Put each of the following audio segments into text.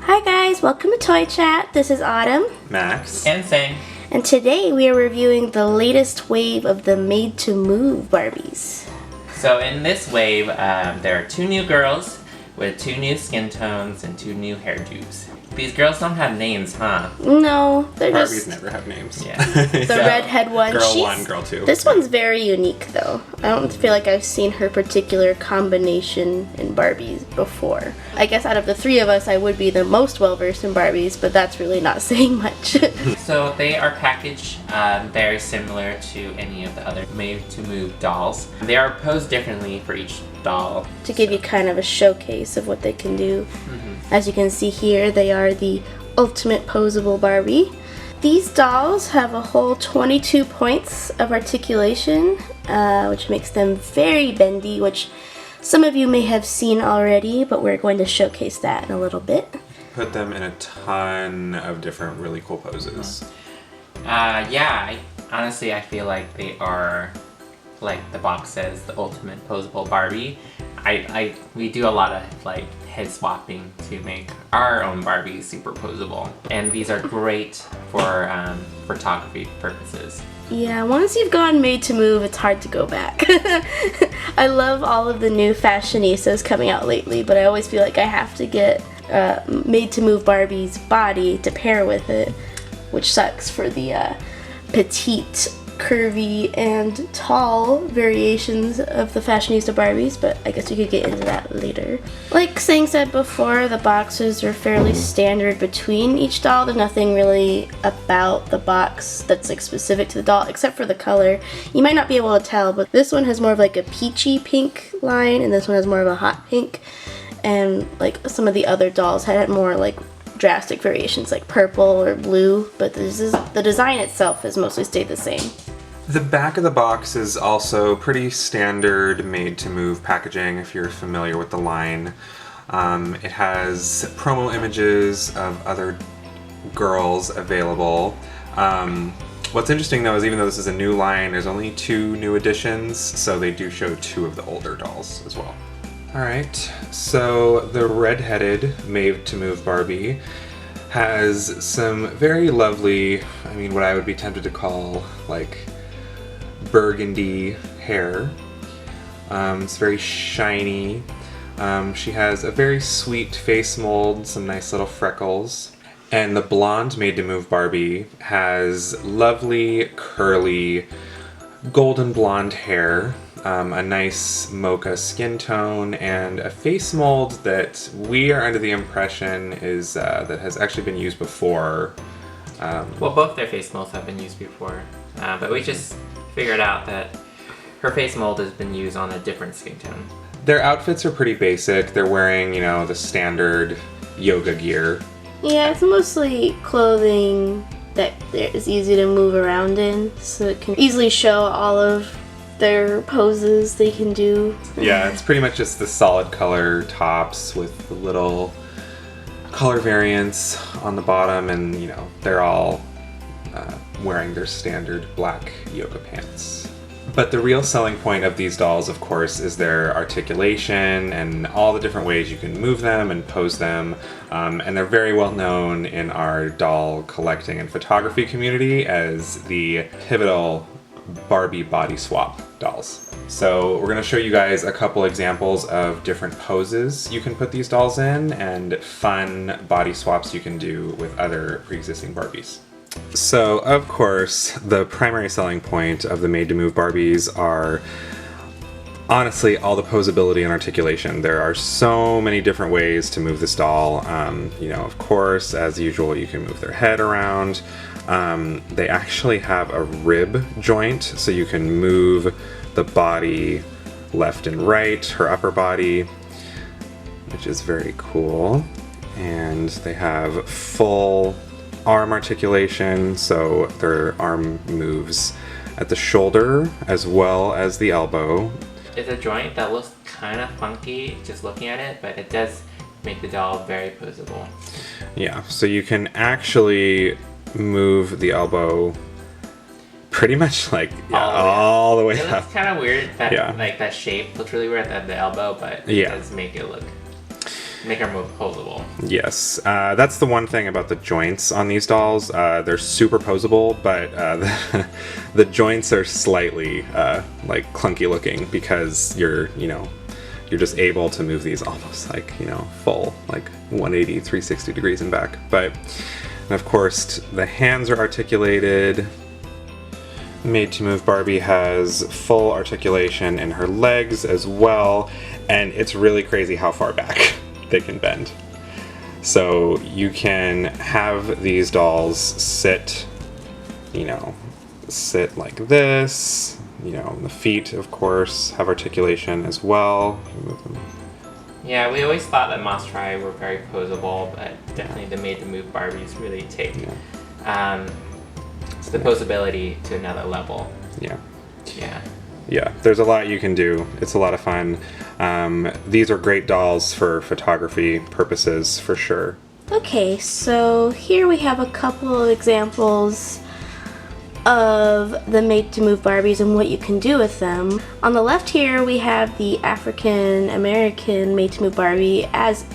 Hi guys, welcome to Toy Chat. This is Autumn. Max. And Sang. And today we are reviewing the latest wave of the Made to Move Barbies. So in this wave, there are 2 new girls with 2 new skin tones and 2 new hairdos. These girls don't have names, huh? No, they're Barbies just never have names. Yeah. the redhead one. Girl 1, girl 2. This one's very unique though. I don't feel like I've seen her particular combination in Barbies before. I guess out of the 3 of us, I would be the most well-versed in Barbies, but that's really not saying much. So they are packaged very similar to any of the other Made to Move dolls. They are posed differently for each doll. To give you kind of a showcase of what they can do. As you can see here, they are the ultimate posable Barbie. These dolls have a whole 22 points of articulation, which makes them very bendy, which some of you may have seen already, but we're going to showcase that in a little bit. Put them in a ton of different really cool poses. Honestly, I feel like they are, like the box says, the ultimate posable Barbie. We do a lot of like head swapping to make our own Barbies super posable, and these are great for photography purposes. Yeah, once you've gone Made to Move, it's hard to go back. I love all of the new fashionistas coming out lately, but I always feel like I have to get Made to Move Barbie's body to pair with it, which sucks for the petite, curvy, and tall variations of the fashionista Barbies, but I guess we could get into that later. Like Sang said before, the boxes are fairly standard between each doll. There's nothing really about the box that's like specific to the doll, except for the color. You might not be able to tell, but this one has more of like a peachy pink line, and this one has more of a hot pink, and like some of the other dolls had more like drastic variations like purple or blue, but the design itself has mostly stayed the same. The back of the box is also pretty standard Made to Move packaging if you're familiar with the line. It has promo images of other girls available. What's interesting though is even though this is a new line, there's only 2 new additions, so they do show 2 of the older dolls as well. Alright, so the redheaded Made to Move Barbie has some very lovely, what I would be tempted to call like burgundy hair. It's very shiny. She has a very sweet face mold, some nice little freckles. And the blonde Made to Move Barbie has lovely, curly, golden blonde hair. A nice mocha skin tone, and a face mold that we are under the impression is that has actually been used before. Well, both their face molds have been used before, but we just figured out that her face mold has been used on a different skin tone. Their outfits are pretty basic. They're wearing, the standard yoga gear. Yeah, it's mostly clothing that is easy to move around in, so it can easily show all of their poses they can do. Yeah, it's pretty much just the solid color tops with the little color variants on the bottom, and they're all wearing their standard black yoga pants. But the real selling point of these dolls, of course, is their articulation and all the different ways you can move them and pose them. And they're very well known in our doll collecting and photography community as the pivotal Barbie body swap dolls. So we're going to show you guys a couple examples of different poses you can put these dolls in and fun body swaps you can do with other pre-existing Barbies. So of course the primary selling point of the Made to Move Barbies are honestly all the posability and articulation. There are so many different ways to move this doll. Of course, as usual, you can move their head around. They actually have a rib joint, so you can move the body left and right, her upper body, which is very cool. And they have full arm articulation, so their arm moves at the shoulder as well as the elbow. It's a joint that looks kind of funky just looking at it, but it does make the doll very posable. Yeah, so you can actually move the elbow pretty much like all the way It up. looks kind of weird, that shape looks really weird at the elbow, but it does make it look make her more posable. Yes, that's the one thing about the joints on these dolls. They're super posable, but the joints are slightly like clunky looking because you're just able to move these almost like, full, like 180, 360 degrees and back. But, and of course, the hands are articulated. Made to Move Barbie has full articulation in her legs as well, and it's really crazy how far back they can bend. So you can have these dolls sit like this. The feet, of course, have articulation as well. Yeah, we always thought that Mouse Try were very posable, but definitely the Made to Move Barbies really take the posability to another level. Yeah. Yeah. Yeah, there's a lot you can do. It's a lot of fun. These are great dolls for photography purposes, for sure. Okay, so here we have a couple of examples of the Made to Move Barbies and what you can do with them. On the left here we have the African American Made to Move Barbie as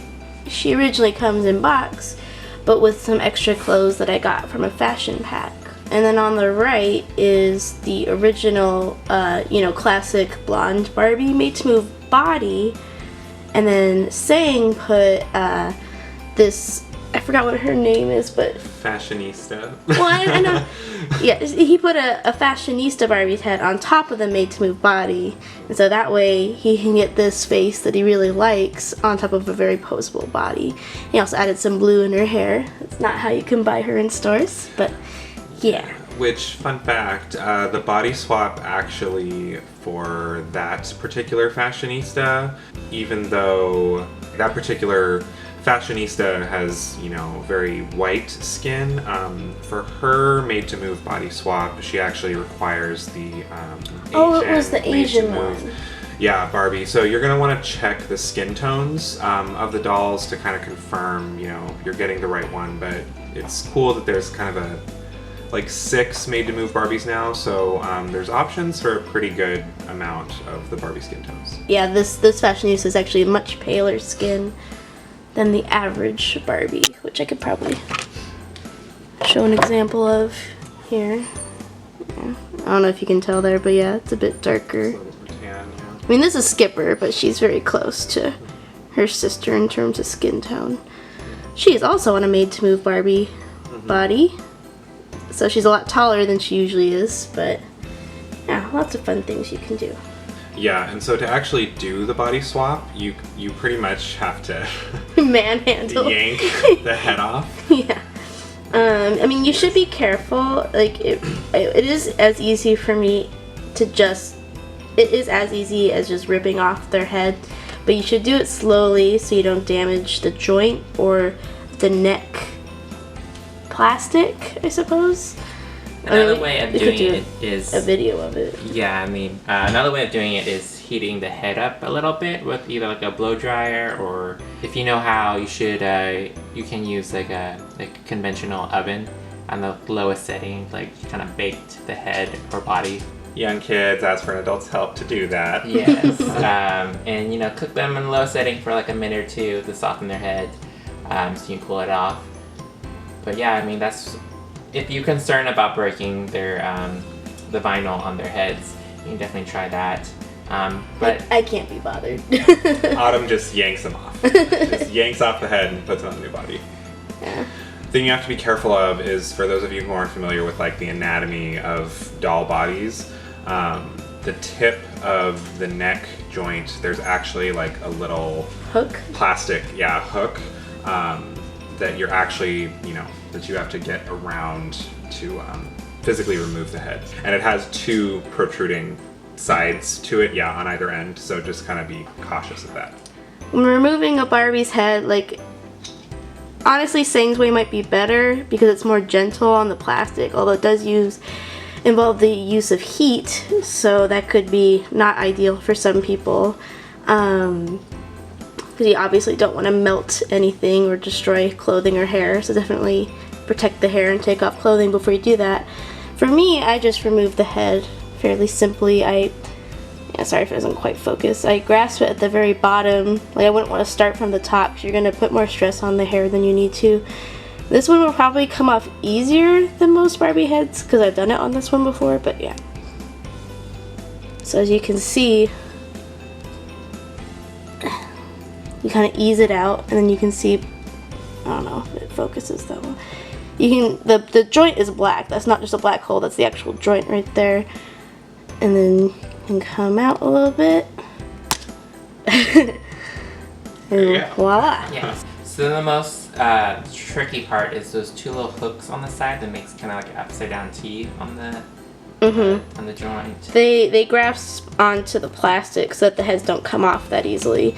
she originally comes in box, but with some extra clothes that I got from a fashion pack. And then on the right is the original, classic blonde Barbie Made to Move body. And then Sang put this, I forgot what her name is, but... Fashionista. Well, I know. Yeah, he put a fashionista Barbie's head on top of the Made to Move body. And so that way he can get this face that he really likes on top of a very posable body. He also added some blue in her hair. It's not how you can buy her in stores, but... Yeah. Which, fun fact, the body swap actually for that particular fashionista, even though that particular fashionista has, very white skin, for her Made to Move body swap, she actually requires the it was the Asian one. Yeah, Barbie. So you're going to want to check the skin tones of the dolls to kind of confirm, you're getting the right one, but it's cool that there's kind of a 6 Made to Move Barbies now, so there's options for a pretty good amount of the Barbie skin tones. Yeah, this fashionista is actually much paler skin than the average Barbie, which I could probably show an example of here. Yeah. I don't know if you can tell there, but yeah, it's a bit darker. I mean, this is Skipper, but she's very close to her sister in terms of skin tone. She is also on a Made to Move Barbie body. So she's a lot taller than she usually is, but yeah, lots of fun things you can do. Yeah, and so to actually do the body swap, you pretty much have to manhandle, yank the head off. Yeah. I mean, you should be careful. Like it is as easy for me to it is as easy as just ripping off their head, but you should do it slowly so you don't damage the joint or the neck plastic, I suppose. Another way of doing it is a video of it. Yeah, I mean, another way of doing it is heating the head up a little bit with either like a blow dryer, or if you know how, you should you can use like a conventional oven on the lowest setting, like kind of baked the head or body. Young kids ask for an adult's help to do that. Yes, and cook them in low setting for like a minute or two to soften their head, so you can pull it off. But yeah, I mean, that's, if you're concerned about breaking their the vinyl on their heads, you can definitely try that. But I can't be bothered. Autumn just yanks them off. Just yanks off the head and puts it on the new body. Yeah. The thing you have to be careful of is, for those of you who aren't familiar with the anatomy of doll bodies, the tip of the neck joint, there's actually a little hook, plastic, hook. That you're actually, that you have to get around to physically remove the head. And it has 2 protruding sides to it, on either end, so just kind of be cautious of that. When removing a Barbie's head, honestly, Sang's way might be better because it's more gentle on the plastic, although it does involve the use of heat, so that could be not ideal for some people. Because you obviously don't want to melt anything or destroy clothing or hair, so definitely protect the hair and take off clothing before you do that. For me, I just removed the head fairly simply. I Yeah, sorry if it doesn't quite focus. I grasp it at the very bottom. Like, I wouldn't want to start from the top because you're going to put more stress on the hair than you need to. This one will probably come off easier than most Barbie heads because I've done it on this one before, but yeah. So as you can see, you kind of ease it out, and then you can see, I don't know if it focuses that well. You can, the joint is black. That's not just a black hole, that's the actual joint right there. And then you can come out a little bit. And voila. Yes. So the most tricky part is those two little hooks on the side that makes kind of like an upside down T on the joint. They grasp onto the plastic so that the heads don't come off that easily.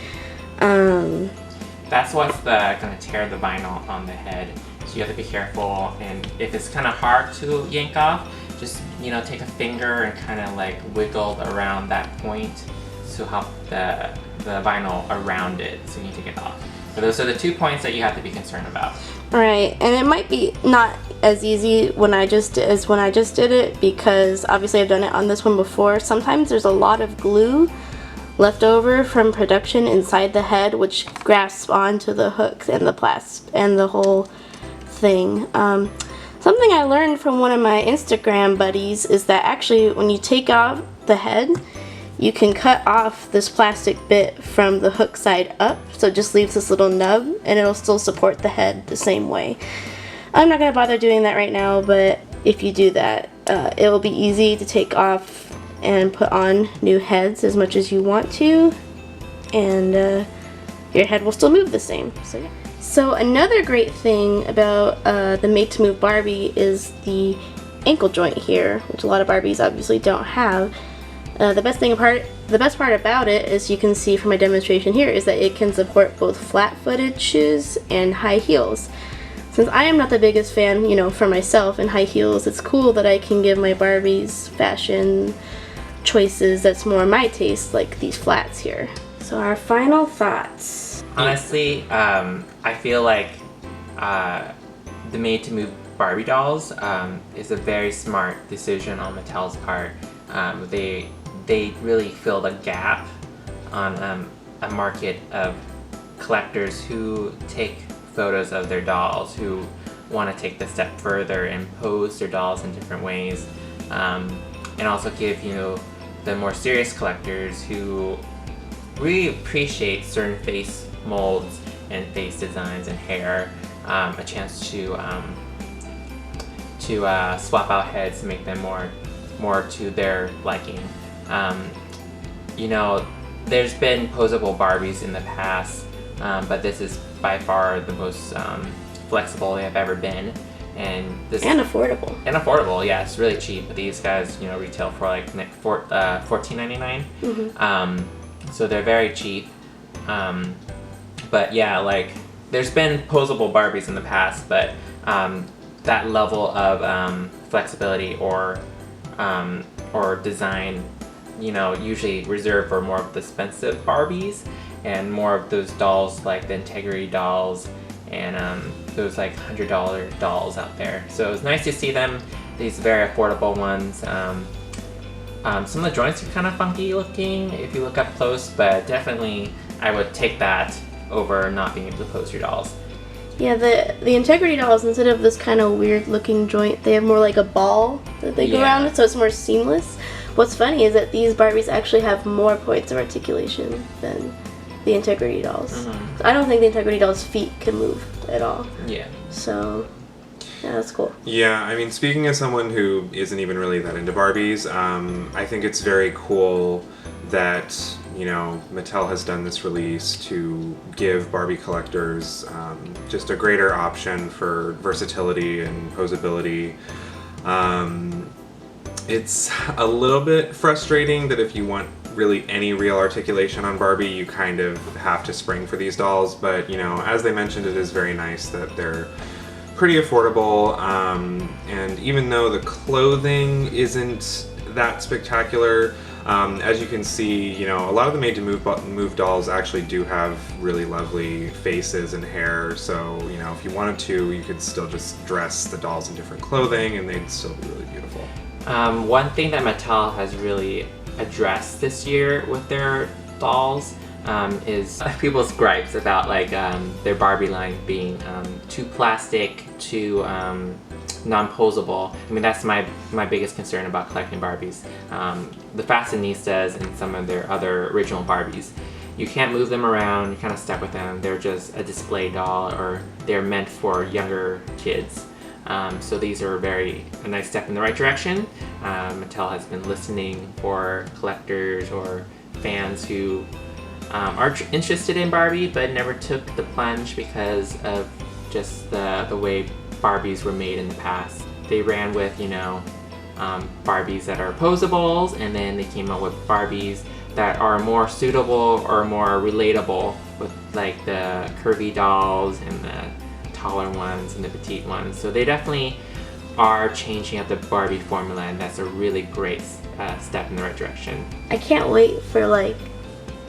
That's what's gonna tear the vinyl on the head. So you have to be careful, and if it's kind of hard to yank off, just take a finger and kind of like wiggle around that point to help the vinyl around it so you can take it off. So those are the 2 points that you have to be concerned about. Right, and it might be not as easy as when I just did it, because obviously I've done it on this one before. Sometimes there's a lot of glue left over from production inside the head, which grasps onto the hooks and the whole thing. Something I learned from one of my Instagram buddies is that actually when you take off the head, you can cut off this plastic bit from the hook side up, so it just leaves this little nub, and it'll still support the head the same way. I'm not going to bother doing that right now, but if you do that, it will be easy to take off and put on new heads as much as you want to, and your head will still move the same. So yeah. So another great thing about the Made to Move Barbie is the ankle joint here, which a lot of Barbies obviously don't have. The best part about it, as you can see from my demonstration here, is that it can support both flat-footed shoes and high heels. Since I am not the biggest fan, for myself in high heels, it's cool that I can give my Barbies fashion choices that's more my taste, like these flats here. So our final thoughts. Honestly, I feel like the Made to Move Barbie dolls is a very smart decision on Mattel's part. They really filled a gap on a market of collectors who take photos of their dolls, who want to take the step further and pose their dolls in different ways, and also give the more serious collectors who really appreciate certain face molds and face designs and hair a chance to swap out heads and make them more to their liking. There's been posable Barbies in the past, but this is by far the most flexible they have ever been, and affordable. And affordable, yeah, it's really cheap. These guys, retail for like $14.99. Mm-hmm. So they're very cheap. But yeah, like there's been posable Barbies in the past, but that level of flexibility or design, usually reserved for more of the expensive Barbies and more of those dolls like the Integrity dolls and those like $100 dolls out there. So it's nice to see them, these very affordable ones. Some of the joints are kind of funky looking if you look up close, but definitely I would take that over not being able to pose your dolls. Yeah, the Integrity dolls, instead of this kind of weird looking joint, they have more like a ball that they go around it, so it's more seamless. What's funny is that these Barbies actually have more points of articulation than the Integrity dolls. Mm-hmm. So I don't think the Integrity dolls' feet can move at all. Yeah. So, yeah, that's cool. Yeah, I mean, speaking as someone who isn't even really that into Barbies, I think it's very cool that, Mattel has done this release to give Barbie collectors just a greater option for versatility and posability. It's a little bit frustrating that if you want really any real articulation on Barbie, you kind of have to spring for these dolls, but as they mentioned, it is very nice that they're pretty affordable, and even though the clothing isn't that spectacular, as you can see, a lot of the Made to Move dolls actually do have really lovely faces and hair, so if you wanted to, you could still just dress the dolls in different clothing and they'd still be really beautiful. One thing that Mattel has really addressed this year with their dolls is people's gripes about like their Barbie line being too plastic, too non-posable. I mean, that's my biggest concern about collecting Barbies. The Fashionistas and some of their other original Barbies, you can't move them around, you're kind of stuck with them. They're just a display doll, or they're meant for younger kids. So these are a nice step in the right direction. Mattel has been listening for collectors or fans who are interested in Barbie but never took the plunge because of just the way Barbies were made in the past. They ran with, Barbies that are posables, and then they came out with Barbies that are more suitable or more relatable with like the curvy dolls and the taller ones and the petite ones. So they definitely are changing up the Barbie formula, and that's a really great step in the right direction. I can't wait for like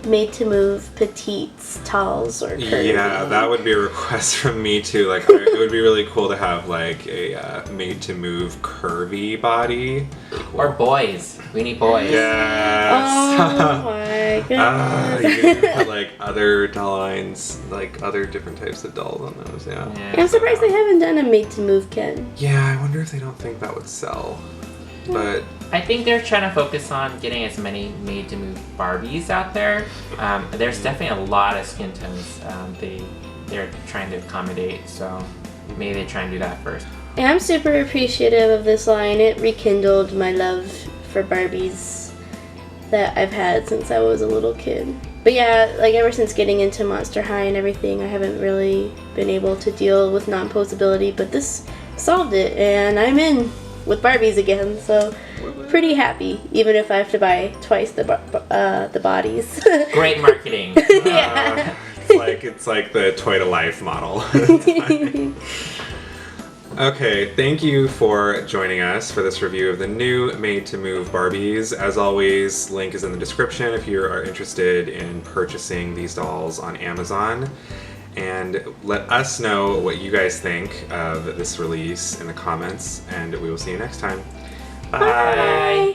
made to move petites, talls, or curvy. Yeah, that would be a request from me too. Like, it would be really cool to have like a made to move curvy body. Or boys. We need boys. Yes. Oh my god. You can put like other doll lines, like other different types of dolls on those. Yeah. I'm surprised they haven't done a made to move Ken. Yeah, I wonder if they don't think that would sell. But I think they're trying to focus on getting as many made-to-move Barbies out there. There's definitely a lot of skin tones they're trying to accommodate, so maybe they try and do that first. And I'm super appreciative of this line. It rekindled my love for Barbies that I've had since I was a little kid. But yeah, like ever since getting into Monster High and everything, I haven't really been able to deal with non-posability, but this solved it, and I'm in with Barbies again, so pretty happy, even if I have to buy twice the bodies. Great marketing. Yeah. It's like the Toy to Life model. Okay, thank you for joining us for this review of the new Made to Move Barbies. As always, link is in the description if you are interested in purchasing these dolls on Amazon. And let us know what you guys think of this release in the comments, and we will see you next time. Bye! Bye.